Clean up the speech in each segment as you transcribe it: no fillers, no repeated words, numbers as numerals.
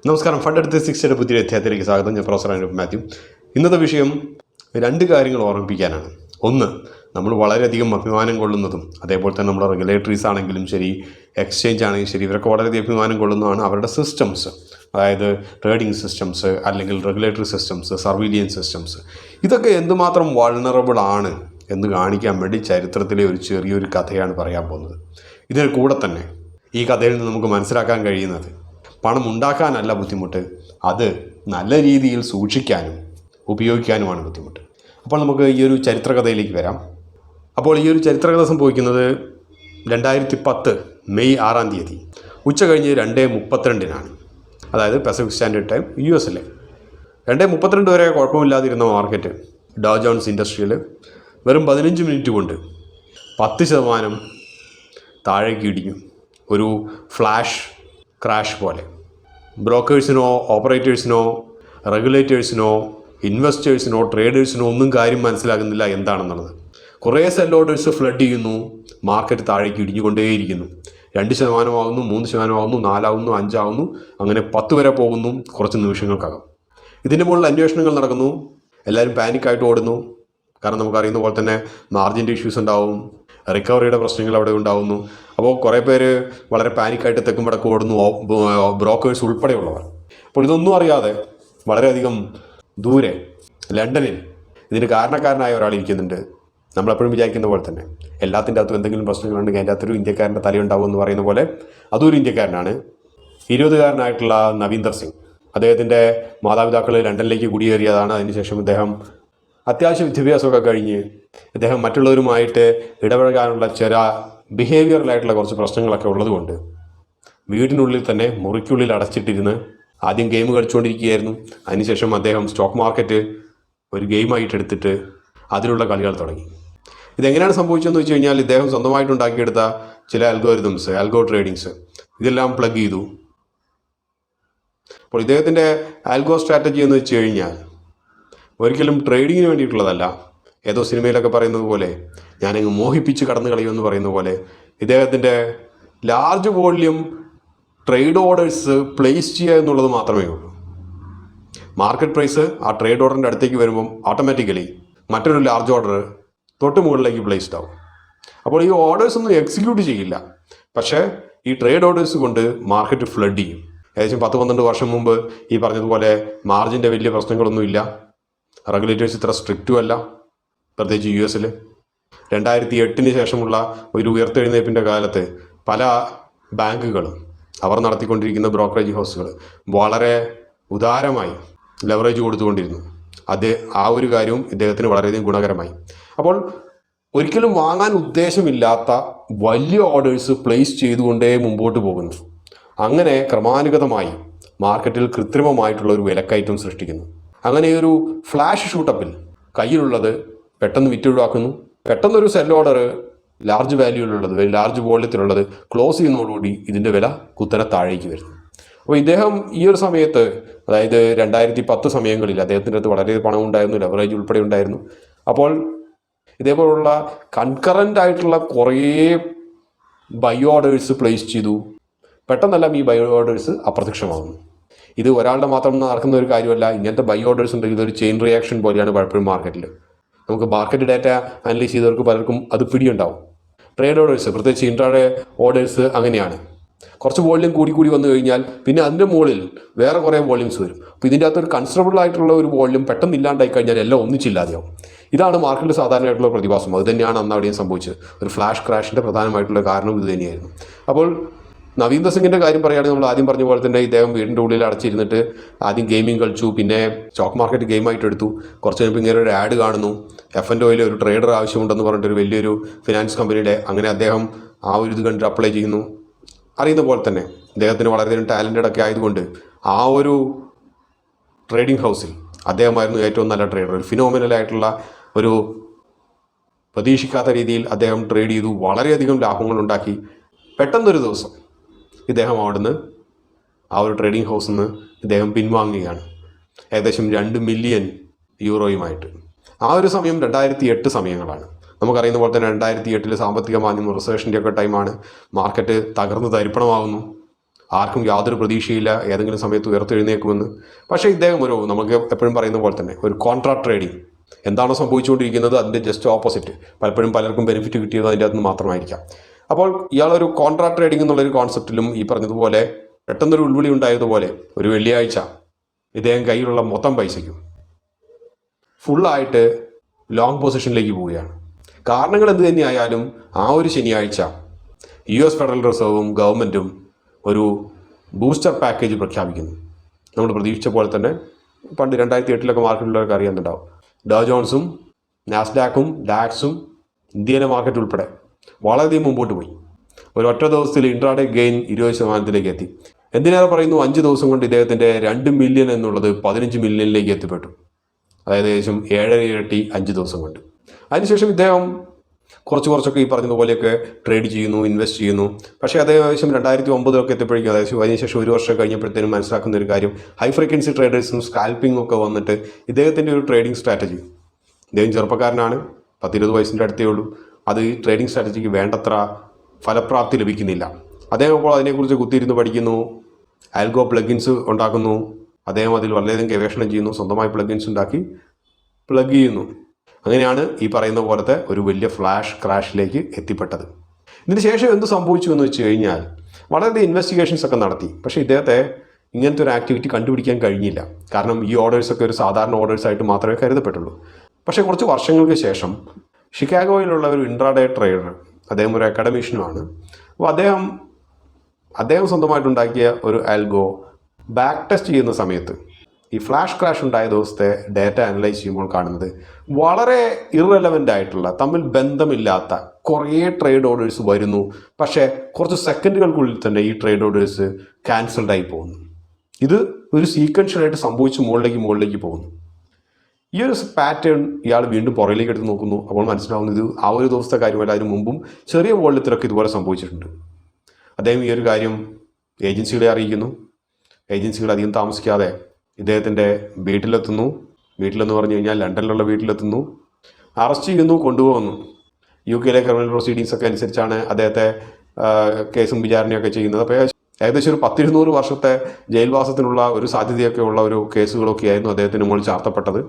നമസ്കാരം. ഫണ്ട് എടുത്ത് 6 പുതിയ അധ്യായത്തിലേക്ക് സ്വാഗതം. ഞാൻ പ്രൊഫസർ അനുപ് മാത്യു. ഇന്നത്തെ വിഷയം 2 കാര്യങ്ങൾ ഓർമ്മിപ്പിക്കാനാണ്. ഒന്ന്, നമ്മൾ വളരെയധികം അഭിമാനം കൊള്ളുന്നതും അതേപോലെ തന്നെ നമ്മുടെ റെഗുലേറ്ററീസ് ആണെങ്കിലും ശരി, എക്സ്ചേഞ്ച് ആണെങ്കിലും ശരി, ഇവരൊക്കെ വളരെയധികം അഭിമാനം കൊള്ളുന്നതാണ് അവരുടെ സിസ്റ്റംസ്. അതായത് ട്രേഡിംഗ് സിസ്റ്റംസ് അല്ലെങ്കിൽ റെഗുലേറ്ററി സിസ്റ്റംസ്, സർവീലിയൻസ് സിസ്റ്റംസ്. ഇതൊക്കെ എന്തുമാത്രം വൾണറബിൾ ആണ് എന്ന് കാണിക്കാൻ വേണ്ടി ചരിത്രത്തിലെ ഒരു ചെറിയൊരു കഥയാണ് പറയാൻ പോകുന്നത്. ഇതിന് കൂടെ തന്നെ ഈ കഥയിൽ നിന്ന് നമുക്ക് മനസ്സിലാക്കാൻ കഴിയുന്നത് പണം ഉണ്ടാക്കാനല്ല ബുദ്ധിമുട്ട്, അത് നല്ല രീതിയിൽ സൂക്ഷിക്കാനും ഉപയോഗിക്കാനുമാണ് ബുദ്ധിമുട്ട്. അപ്പോൾ നമുക്ക് ഈ ഒരു ചരിത്രകഥയിലേക്ക് വരാം. അപ്പോൾ ഈ ഒരു ചരിത്രകഥ സംഭവിക്കുന്നത് 2010 മെയ് 6 ഉച്ച കഴിഞ്ഞ് 2:32 അതായത് പസഫിക് സ്റ്റാൻഡേർഡ് ടൈം US 2:32 വരെ കുഴപ്പമില്ലാതിരുന്ന മാർക്കറ്റ് ഡോ ജോൺസ് ഇൻഡസ്ട്രിയൽ വെറും 15 മിനിറ്റ് കൊണ്ട് 10% താഴേക്ക് ഇടിഞ്ഞു. ഒരു ഫ്ലാഷ് ക്രാഷ് പോലെ. ബ്രോക്കേഴ്സിനോ ഓപ്പറേറ്റേഴ്സിനോ റെഗുലേറ്റേഴ്സിനോ ഇൻവെസ്റ്റേഴ്സിനോ ട്രേഡേഴ്സിനോ ഒന്നും കാര്യം മനസ്സിലാകുന്നില്ല എന്താണെന്നുള്ളത്. കുറേ സെൽ ഓർഡേഴ്സ് ഫ്ലഡ് ചെയ്യുന്നു, മാർക്കറ്റ് താഴേക്ക് ഇടിഞ്ഞുകൊണ്ടേയിരിക്കുന്നു. 2% ആകുന്നു, 3% ആകുന്നു, 4 ആകുന്നു, 5 ആകുന്നു, അങ്ങനെ 10 വരെ പോകുന്നു കുറച്ച് നിമിഷങ്ങൾക്കകം. ഇതിൻ്റെ മുകളിൽ അന്വേഷണങ്ങൾ നടക്കുന്നു. എല്ലാവരും പാനിക്കായിട്ട് ഓടുന്നു. കാരണം നമുക്കറിയുന്ന പോലെ തന്നെ മാർജിൻ്റെ ഇഷ്യൂസ് ഉണ്ടാവും, റിക്കവറിയുടെ പ്രശ്നങ്ങൾ അവിടെ ഉണ്ടാകുന്നു. അപ്പോൾ കുറേ പേര് വളരെ പാനിക്കായിട്ട് തെക്കും വടക്കും ഓടുന്നു, ബ്രോക്കേഴ്സ് ഉൾപ്പെടെയുള്ളവർ. അപ്പോൾ ഇതൊന്നും അറിയാതെ വളരെയധികം ദൂരെ ലണ്ടനിൽ ഇതിന് കാരണക്കാരനായ ഒരാൾ ഇരിക്കുന്നുണ്ട്. നമ്മളെപ്പോഴും വിചാരിക്കുന്ന പോലെ തന്നെ എല്ലാത്തിൻ്റെ അകത്തും എന്തെങ്കിലും പ്രശ്നങ്ങളുണ്ടെങ്കിൽ അതിൻ്റെ അകത്തൊരു ഇന്ത്യക്കാരൻ്റെ തലയുണ്ടാവും എന്ന് പറയുന്ന പോലെ അതൊരു ഇന്ത്യക്കാരനാണ്. 20-കാരനായിട്ടുള്ള നവീന്ദർ സിംഗ്. അദ്ദേഹത്തിൻ്റെ മാതാപിതാക്കൾ ലണ്ടനിലേക്ക് കുടിയേറിയതാണ്. അതിനുശേഷം ഇദ്ദേഹം അത്യാവശ്യം വിദ്യാഭ്യാസമൊക്കെ കഴിഞ്ഞ് ഇദ്ദേഹം മറ്റുള്ളവരുമായിട്ട് ഇടപഴകാനുള്ള ചില ബിഹേവിയറലായിട്ടുള്ള കുറച്ച് പ്രശ്നങ്ങളൊക്കെ ഉള്ളതുകൊണ്ട് വീടിനുള്ളിൽ തന്നെ മുറിക്കുള്ളിൽ അടച്ചിട്ടിരുന്ന് ആദ്യം ഗെയിം കളിച്ചുകൊണ്ടിരിക്കുകയായിരുന്നു. അതിനുശേഷം അദ്ദേഹം സ്റ്റോക്ക് മാർക്കറ്റ് ഒരു ഗെയിമായിട്ട് എടുത്തിട്ട് അതിലുള്ള കളികൾ തുടങ്ങി. ഇതെങ്ങനെയാണ് സംഭവിച്ചതെന്ന് വെച്ച് കഴിഞ്ഞാൽ ഇദ്ദേഹം സ്വന്തമായിട്ടുണ്ടാക്കിയെടുത്ത ചില അൽഗോരിതംസ്, ആൽഗോ ട്രേഡിങ്സ് ഇതെല്ലാം പ്ലഗ് ചെയ്തു. അപ്പോൾ ഇദ്ദേഹത്തിൻ്റെ ആൽഗോ സ്ട്രാറ്റജി എന്ന് വെച്ച് കഴിഞ്ഞാൽ ഒരിക്കലും ട്രേഡിങ്ങിന് വേണ്ടിയിട്ടുള്ളതല്ല. ഏതോ സിനിമയിലൊക്കെ പറയുന്നത് പോലെ ഞാനങ്ങ് മോഹിപ്പിച്ച് കടന്നു കളയുമെന്ന് പറയുന്ന പോലെ ഇദ്ദേഹത്തിൻ്റെ large volume trade orders place ചെയ്യുക എന്നുള്ളത് മാത്രമേ ഉള്ളൂ. മാർക്കറ്റ് പ്രൈസ് ആ ട്രേഡ് ഓർഡറിൻ്റെ അടുത്തേക്ക് വരുമ്പം ഓട്ടോമാറ്റിക്കലി മറ്റൊരു ലാർജ് ഓർഡർ തൊട്ട് മുകളിലേക്ക് പ്ലേസ്ഡ് ആവും. അപ്പോൾ ഈ ഓർഡേഴ്സ് ഒന്നും എക്സിക്യൂട്ട് ചെയ്യില്ല, പക്ഷേ ഈ ട്രേഡ് ഓർഡേഴ്സ് കൊണ്ട് മാർക്കറ്റ് ഫ്ലഡ് ചെയ്യും. ഏകദേശം 10-12 വർഷം മുമ്പ് ഈ പറഞ്ഞതുപോലെ മാർജിൻ്റെ വലിയ പ്രശ്നങ്ങളൊന്നുമില്ല, റെഗുലേറ്റേഴ്സ് ഇത്ര സ്ട്രിക്റ്റും അല്ല, പ്രത്യേകിച്ച് US 2008 ശേഷമുള്ള ഒരു ഉയർത്തെഴുന്നേൽപ്പിൻ്റെ കാലത്ത് പല ബാങ്കുകളും അവർ നടത്തിക്കൊണ്ടിരിക്കുന്ന ബ്രോക്കറേജ് ഹൗസുകൾ വളരെ ഉദാരമായി ലെവറേജ് കൊടുത്തുകൊണ്ടിരുന്നു. ആ ഒരു കാര്യവും ഇദ്ദേഹത്തിന് വളരെയധികം ഗുണകരമായി. അപ്പോൾ ഒരിക്കലും വാങ്ങാൻ ഉദ്ദേശമില്ലാത്ത വലിയ ഓർഡേഴ്സ് പ്ലേസ് ചെയ്തുകൊണ്ടേ മുമ്പോട്ട് പോകുന്നു. അങ്ങനെ ക്രമാനുഗതമായി മാർക്കറ്റിൽ കൃത്രിമമായിട്ടുള്ള ഒരു വിലക്കയറ്റം സൃഷ്ടിക്കുന്നു. അങ്ങനെ ഒരു ഫ്ലാഷ് ഷൂട്ടപ്പിൽ കയ്യിലുള്ളത് പെട്ടെന്ന് വിറ്റൊഴിവാക്കുന്നു. പെട്ടെന്നൊരു സെൽ ഓർഡർ ലാർജ് വാല്യൂയിലുള്ളത്, ലാർജ് വോള്യത്തിലുള്ളത് ക്ലോസ് ചെയ്യുന്നതോടുകൂടി ഇതിൻ്റെ വില കുത്തനെ താഴേക്ക് വരുന്നു. അപ്പോൾ ഇദ്ദേഹം ഈ ഒരു സമയത്ത്, അതായത് 2010 സമയങ്ങളിൽ അദ്ദേഹത്തിൻ്റെ അടുത്ത് വളരെ പണം ഉണ്ടായിരുന്നു, ലെവറേജ് ഉൾപ്പെടെ ഉണ്ടായിരുന്നു. അപ്പോൾ ഇതേപോലുള്ള കൺകറൻ്റ് ആയിട്ടുള്ള കുറേ ബൈ ഓർഡേഴ്സ് പ്ലേസ് ചെയ്തു. പെട്ടെന്നെല്ലാം ഈ ബൈ ഓർഡേഴ്സ് അപ്രത്യക്ഷമാകുന്നു. ഇത് ഒരാളുടെ മാത്രം നടക്കുന്ന ഒരു കാര്യമല്ല. ഇങ്ങനത്തെ ബൈ ഓർഡേഴ്സ് ഉണ്ടെങ്കിൽ ഇതൊരു ചെയിൻ റിയാക്ഷൻ പോലെയാണ് പലപ്പോഴും മാർക്കറ്റിൽ. നമുക്ക് മാർക്കറ്റ് ഡാറ്റ അനലൈസ് ചെയ്തവർക്ക് പലർക്കും അത് പിടിയുണ്ടാവും. ട്രേഡ് ഓർഡേഴ്സ്, പ്രത്യേകിച്ച് ഇൻട്രാഡേ ഓർഡേഴ്സ് അങ്ങനെയാണ്. കുറച്ച് വോള്യൂം കൂടി വന്നു കഴിഞ്ഞാൽ പിന്നെ അതിൻ്റെ മുകളിൽ വേറെ കുറേ വോള്യൂംസ് വരും. അപ്പോൾ ഇതിൻ്റെ അകത്തൊരു കൺസിഡറബിൾ ആയിട്ടുള്ള ഒരു വോള്യൂം പെട്ടെന്ന് ഇല്ലാണ്ടായി കഴിഞ്ഞാൽ എല്ലാം ഒന്നിച്ചില്ലാതെയാവും. ഇതാണ് മാർക്കറ്റിൽ സാധാരണയായിട്ടുള്ള പ്രതിഭാസം. അത് തന്നെയാണ് അന്ന് അവിടെയും സംഭവിച്ചത്. ഒരു ഫ്ലാഷ് ക്രാഷിൻ്റെ പ്രധാനമായിട്ടുള്ള കാരണം ഇത് തന്നെയായിരുന്നു. അപ്പോൾ നവീന്ദർ സിംഗിൻ്റെ കാര്യം പറയുകയാണെങ്കിൽ നമ്മൾ ആദ്യം പറഞ്ഞ പോലെ തന്നെ ഇദ്ദേഹം വീടിൻ്റെ ഉള്ളിൽ അടച്ചിരുന്നിട്ട് ആദ്യം ഗെയിമിംഗ് കളിച്ചു, പിന്നെ സ്റ്റോക്ക് മാർക്കറ്റ് ഗെയിമായിട്ട് എടുത്തു. കുറച്ച് കഴിയുമ്പോൾ ഇങ്ങനെ ഒരു ആഡ് കാണുന്നു, F&Oയിൽ ഒരു ട്രേഡർ ആവശ്യമുണ്ടെന്ന് പറഞ്ഞിട്ടൊരു വലിയൊരു ഫിനാൻസ് കമ്പനിയുടെ. അങ്ങനെ അദ്ദേഹം ആ ഒരു ഇത് കണ്ടിട്ട് അപ്ലൈ ചെയ്യുന്നു. അറിയുന്ന പോലെ തന്നെ അദ്ദേഹത്തിന് വളരെയധികം ടാലൻറ്റഡ് ഒക്കെ ആയതുകൊണ്ട് ആ ഒരു ട്രേഡിംഗ് ഹൗസിൽ അദ്ദേഹമായിരുന്നു ഏറ്റവും നല്ല ട്രേഡർ. ഒരു ഫിനോമിനലായിട്ടുള്ള ഒരു പ്രതീക്ഷിക്കാത്ത രീതിയിൽ അദ്ദേഹം ട്രേഡ് ചെയ്തു, വളരെയധികം ലാഭങ്ങളുണ്ടാക്കി. പെട്ടെന്നൊരു ദിവസം ഇദ്ദേഹം അവിടുന്ന് ആ ഒരു ട്രേഡിംഗ് ഹൗസിൽ നിന്ന് ഇദ്ദേഹം പിൻവാങ്ങുകയാണ്, ഏകദേശം 2 മില്യൺ യൂറോയുമായിട്ട്. ആ ഒരു സമയം 2008 സമയങ്ങളാണ്. നമുക്കറിയുന്ന പോലെ തന്നെ 2008 സാമ്പത്തിക മാന്ദ്യം, റിസേഷൻ്റെ ഒക്കെ ടൈമാണ്. മാർക്കറ്റ് തകർന്ന് തരിപ്പണമാകുന്നു. ആർക്കും യാതൊരു പ്രതീക്ഷയില്ല ഏതെങ്കിലും സമയത്ത് ഉയർത്തെഴുന്നേക്കുമെന്ന്. പക്ഷേ ഇദ്ദേഹം നമുക്ക് എപ്പോഴും പറയുന്ന പോലെ തന്നെ ഒരു കോൺട്രാ ട്രേഡിംഗ് എന്താണോ സംഭവിച്ചുകൊണ്ടിരിക്കുന്നത് അതിൻ്റെ ജസ്റ്റ് ഓപ്പോസിറ്റ്, പലപ്പോഴും പലർക്കും ബെനിഫിറ്റ് കിട്ടിയത് അതിൻ്റെ അകത്ത് മാത്രമായിരിക്കാം. അപ്പോൾ ഇയാളൊരു കോൺട്രാ ട്രേഡിംഗ് എന്നുള്ളൊരു കോൺസെപ്റ്റിലും ഈ പറഞ്ഞതുപോലെ പെട്ടെന്നൊരു ഉൾവിളി ഉണ്ടായതുപോലെ ഒരു വെള്ളിയാഴ്ച ഇദ്ദേഹം കയ്യിലുള്ള മൊത്തം പൈസയ്ക്കും ഫുള്ളായിട്ട് ലോങ് പൊസിഷനിലേക്ക് പോവുകയാണ്. കാരണങ്ങൾ എന്ത് തന്നെയായാലും ആ ഒരു ശനിയാഴ്ച US ഫെഡറൽ റിസർവും ഗവൺമെൻറ്റും ഒരു ബൂസ്റ്റർ പാക്കേജ് പ്രഖ്യാപിക്കുന്നു. നമ്മൾ പ്രതീക്ഷിച്ച പോലെ തന്നെ പണ്ട് 2008 മാർക്കറ്റിലുള്ളവർക്ക് അറിയാനുണ്ടാവും. ഡോ ജോൺസും നാസ്ഡാക്കും ഡാക്സും ഇന്ത്യയിലെ മാർക്കറ്റ് ഉൾപ്പെടെ വളരെയധികം മുമ്പോട്ട് പോയി. ഒരു ഒറ്റ ദിവസത്തിൽ ഇൻട്രാഡേ ഗെയിൻ 20% എത്തി. എന്തിനേറെ പറയുന്നു, 5 ദിവസം കൊണ്ട് ഇദ്ദേഹത്തിൻ്റെ 2 മില്യൺ എന്നുള്ളത് 15 മില്യണിലേക്ക് എത്തിപ്പെട്ടു. അതായത് ഏകദേശം 7 ഇരട്ടി 5 ദിവസം കൊണ്ട്. അതിനുശേഷം ഇദ്ദേഹം കുറച്ചൊക്കെ ഈ പറഞ്ഞതുപോലെയൊക്കെ ട്രേഡ് ചെയ്യുന്നു, ഇൻവെസ്റ്റ് ചെയ്യുന്നു. പക്ഷേ അദ്ദേഹം ഏകദേശം 2009 എത്തിയപ്പോഴേക്കും, അതായത് അതിനുശേഷം 1 വർഷം കഴിഞ്ഞപ്പോഴത്തേനും മനസ്സിലാക്കുന്ന ഒരു കാര്യം, ഹൈ ഫ്രീക്വൻസി ട്രേഡേഴ്സും സ്കാൽപ്പിംഗും ഒക്കെ വന്നിട്ട് ഇദ്ദേഹത്തിൻ്റെ ഒരു ട്രേഡിംഗ് സ്ട്രാറ്റജി, ഇദ്ദേഹം ചെറുപ്പക്കാരനാണ്, 10-20 വയസ്സിൻ്റെ അടുത്തേ ഉള്ളൂ, അത് ഈ ട്രേഡിംഗ് സ്ട്രാറ്റജിക്ക് വേണ്ടത്ര ഫലപ്രാപ്തി ലഭിക്കുന്നില്ല. അദ്ദേഹം അപ്പോൾ അതിനെക്കുറിച്ച് കുത്തിയിരുന്ന് പഠിക്കുന്നു, ആൽഗോ പ്ലഗിൻസ് ഉണ്ടാക്കുന്നു. അദ്ദേഹം അതിൽ വളരെയധികം ഗവേഷണം ചെയ്യുന്നു, സ്വന്തമായി പ്ലഗിൻസ് ഉണ്ടാക്കി പ്ലഗ് ചെയ്യുന്നു. അങ്ങനെയാണ് ഈ പറയുന്ന പോലത്തെ ഒരു വലിയ ഫ്ലാഷ് ക്രാഷിലേക്ക് എത്തിപ്പെട്ടത്. ഇതിന് ശേഷം എന്ത് സംഭവിച്ചു എന്ന് വെച്ച് കഴിഞ്ഞാൽ വളരെയധികം ഇൻവെസ്റ്റിഗേഷൻസ് ഒക്കെ നടത്തി. പക്ഷേ ഇദ്ദേഹത്തെ ഇങ്ങനത്തെ ഒരു ആക്ടിവിറ്റി കണ്ടുപിടിക്കാൻ കഴിഞ്ഞില്ല. കാരണം ഈ ഓർഡേഴ്സൊക്കെ ഒരു സാധാരണ ഓർഡേഴ്സായിട്ട് മാത്രമേ കരുതപ്പെട്ടുള്ളൂ. പക്ഷേ കുറച്ച് വർഷങ്ങൾക്ക് ശേഷം ഷിക്കാഗോയിലുള്ള ഒരു ഇൻട്രാഡേ ട്രേഡർ, അദ്ദേഹം ഒരു അക്കാഡമീഷ്യനുമാണ്. അപ്പോൾ അദ്ദേഹം സ്വന്തമായിട്ടുണ്ടാക്കിയ ഒരു ആൽഗോ ബാക്ക് ടെസ്റ്റ് ചെയ്യുന്ന സമയത്ത് ഈ ഫ്ലാഷ് ക്രാഷ് ഉണ്ടായ ദിവസത്തെ ഡേറ്റ അനലൈസ് ചെയ്യുമ്പോൾ കാണുന്നത് വളരെ ഇറലവൻ്റ് ആയിട്ടുള്ള, തമ്മിൽ ബന്ധമില്ലാത്ത കുറേ ട്രേഡ് ഓർഡേഴ്സ് വരുന്നു. പക്ഷേ കുറച്ച് സെക്കൻഡുകൾക്കുള്ളിൽ തന്നെ ഈ ട്രേഡ് ഓർഡേഴ്സ് ക്യാൻസൽഡ് ആയി പോകുന്നു. ഇത് ഒരു സീക്വൻഷ്യലായിട്ട് സംഭവിച്ച് മുകളിലേക്ക് പോകുന്നു. ഈ ഒരു പാറ്റേൺ ഇയാൾ വീണ്ടും പുറകിലേക്ക് എടുത്ത് നോക്കുന്നു. അപ്പോൾ മനസ്സിലാവുന്നത് ഇത് ആ ഒരു ദിവസത്തെ കാര്യമല്ല, അതിന് മുമ്പും ചെറിയ വോളിയത്തിലൊക്കെ ഇതുപോലെ സംഭവിച്ചിട്ടുണ്ട്. അദ്ദേഹം ഈ ഒരു കാര്യം ഏജൻസികളെ അറിയിക്കുന്നു. ഏജൻസികൾ അധികം താമസിക്കാതെ ഇദ്ദേഹത്തിൻ്റെ വീട്ടിലെത്തുന്നു. വീട്ടിലെന്ന് പറഞ്ഞു കഴിഞ്ഞാൽ ലണ്ടനിലുള്ള വീട്ടിലെത്തുന്നു. അറസ്റ്റ് ചെയ്യുന്നു, കൊണ്ടുപോകുന്നു. UK ക്രിമിനൽ പ്രൊസീഡിങ്സ് ഒക്കെ അനുസരിച്ചാണ് അദ്ദേഹത്തെ കേസും വിചാരണയൊക്കെ ചെയ്യുന്നത്. അപ്പോൾ ഏകദേശം ഒരു 10-200 വർഷത്തെ ജയിൽവാസത്തിനുള്ള ഒരു സാധ്യതയൊക്കെ ഉള്ള ഒരു കേസുകളൊക്കെ ആയിരുന്നു അദ്ദേഹത്തിന് മുകളിൽ ചാർത്തപ്പെട്ടത്.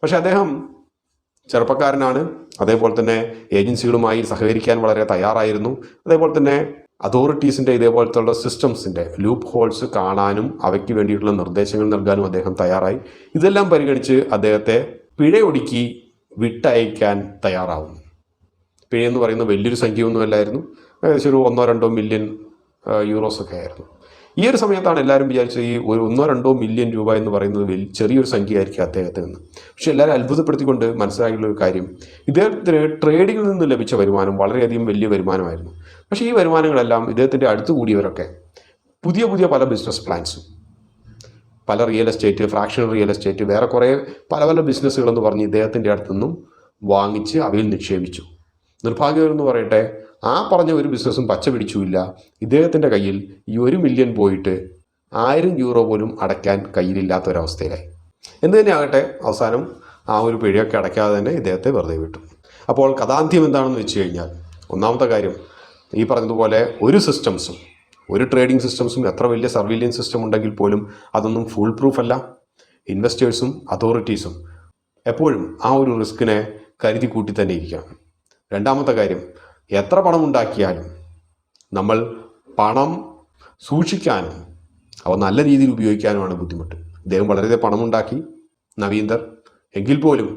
പക്ഷേ അദ്ദേഹം ചെറുപ്പക്കാരനാണ്, അതേപോലെ തന്നെ ഏജൻസികളുമായി സഹകരിക്കാൻ വളരെ തയ്യാറായിരുന്നു. അതേപോലെ തന്നെ അതോറിറ്റീസിൻ്റെ ഇതേപോലത്തുള്ള സിസ്റ്റംസിൻ്റെ ലൂപ്പ് ഹോൾസ് കാണാനും അവയ്ക്ക് വേണ്ടിയിട്ടുള്ള നിർദ്ദേശങ്ങൾ നൽകാനും അദ്ദേഹം തയ്യാറായി. ഇതെല്ലാം പരിഗണിച്ച് അദ്ദേഹത്തെ പിഴയൊടുക്കി വിട്ടയക്കാൻ തയ്യാറാവുന്നു. പിഴയെന്ന് പറയുന്നത് വലിയൊരു സംഖ്യയൊന്നുമല്ലായിരുന്നു, ഏകദേശം ഒരു 1-2 മില്യൺ യൂറോസൊക്കെ ആയിരുന്നു. ഈ ഒരു സമയത്താണ് എല്ലാവരും വിചാരിച്ചത് ഈ ഒരു 1-2 മില്യൺ രൂപ എന്ന് പറയുന്നത് ചെറിയൊരു സംഖ്യയായിരിക്കും അദ്ദേഹത്തിൽ നിന്ന്. പക്ഷേ എല്ലാവരും അത്ഭുതപ്പെടുത്തിക്കൊണ്ട് മനസ്സിലാക്കിയുള്ള ഒരു കാര്യം, ഇദ്ദേഹത്തിന് ട്രേഡിങ്ങിൽ നിന്ന് ലഭിച്ച വരുമാനം വളരെയധികം വലിയ വരുമാനമായിരുന്നു. പക്ഷേ ഈ വരുമാനങ്ങളെല്ലാം ഇദ്ദേഹത്തിൻ്റെ അടുത്ത് കൂടിയവരൊക്കെ പുതിയ പല ബിസിനസ് പ്ലാൻസും, പല real estate, fractional real estate, വേറെ കുറേ പല ബിസിനസ്സുകളെന്ന് പറഞ്ഞ് ഇദ്ദേഹത്തിൻ്റെ അടുത്തു നിന്നും വാങ്ങിച്ച് അവയിൽ നിക്ഷേപിച്ചു. നിർഭാഗ്യമെന്ന് പറയട്ടെ, ആ പറഞ്ഞ ഒരു ബിസിനസ്സും പച്ച പിടിച്ചുമില്ല. ഇദ്ദേഹത്തിൻ്റെ കയ്യിൽ ഈ 1 മില്യൺ പോയിട്ട് 1000 യൂറോ പോലും അടയ്ക്കാൻ കയ്യിലില്ലാത്ത ഒരവസ്ഥയിലായി. എന്ത് തന്നെ ആകട്ടെ, അവസാനം ആ ഒരു പിഴയൊക്കെ അടയ്ക്കാതെ തന്നെ ഇദ്ദേഹത്തെ വെറുതെ വിട്ടു. അപ്പോൾ കഥാന്ത്യം എന്താണെന്ന് വെച്ച് കഴിഞ്ഞാൽ, ഒന്നാമത്തെ കാര്യം ഈ പറഞ്ഞതുപോലെ ഒരു ട്രേഡിംഗ് സിസ്റ്റംസും എത്ര വലിയ സർവീലിയൻസ് സിസ്റ്റം ഉണ്ടെങ്കിൽ പോലും അതൊന്നും ഫുൾ പ്രൂഫ് അല്ല. ഇൻവെസ്റ്റേഴ്സും അതോറിറ്റീസും എപ്പോഴും ആ ഒരു റിസ്കിനെ കരുതി കൂട്ടി തന്നെ ഇരിക്കണം. രണ്ടാമത്തെ കാര്യം, എത്ര പണം ഉണ്ടാക്കിയാലും നമ്മൾ പണം സൂക്ഷിക്കാനും അവ നല്ല രീതിയിൽ ഉപയോഗിക്കാനുമാണ് ബുദ്ധിമുട്ട്. ഇദ്ദേഹം വളരെ പണമുണ്ടാക്കി നവീന്ദർ, എങ്കിൽ പോലും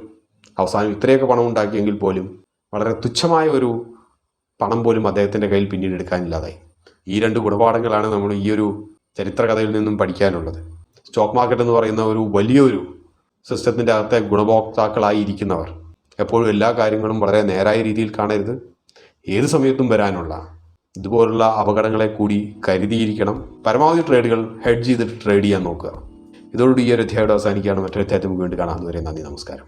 അവസാനം ഇത്രയൊക്കെ പണം ഉണ്ടാക്കിയെങ്കിൽ പോലും വളരെ തുച്ഛമായ ഒരു പണം പോലും അദ്ദേഹത്തിൻ്റെ കയ്യിൽ പിന്നീട് എടുക്കാനില്ലാതായി. ഈ 2 ഗുണപാഠങ്ങളാണ് നമ്മൾ ഈ ഒരു ചരിത്രകഥയിൽ നിന്നും പഠിക്കാനുള്ളത്. സ്റ്റോക്ക് മാർക്കറ്റ് എന്ന് പറയുന്ന ഒരു വലിയൊരു സിസ്റ്റത്തിൻ്റെ അകത്തെ ഗുണഭോക്താക്കളായി ഇരിക്കുന്നവർ എപ്പോഴും എല്ലാ കാര്യങ്ങളും വളരെ നേരായ രീതിയിൽ കാണരുത്. ഏത് സമയത്തും വരാനുള്ള ഇതുപോലുള്ള അപകടങ്ങളെ കൂടി കരുതിയിരിക്കണം. പരമാവധി ട്രേഡുകൾ ഹെഡ്ജ് ചെയ്തിട്ട് ട്രേഡ് ചെയ്യാൻ നോക്കുക. ഇതോടുകൂടി ഈ ഒരു അധ്യായം അവസാനിക്കുകയാണ്. മറ്റൊരു അധ്യായത്തിൽ നമുക്ക് വേണ്ടി കാണാം. അതുവരെ നന്ദി, നമസ്കാരം.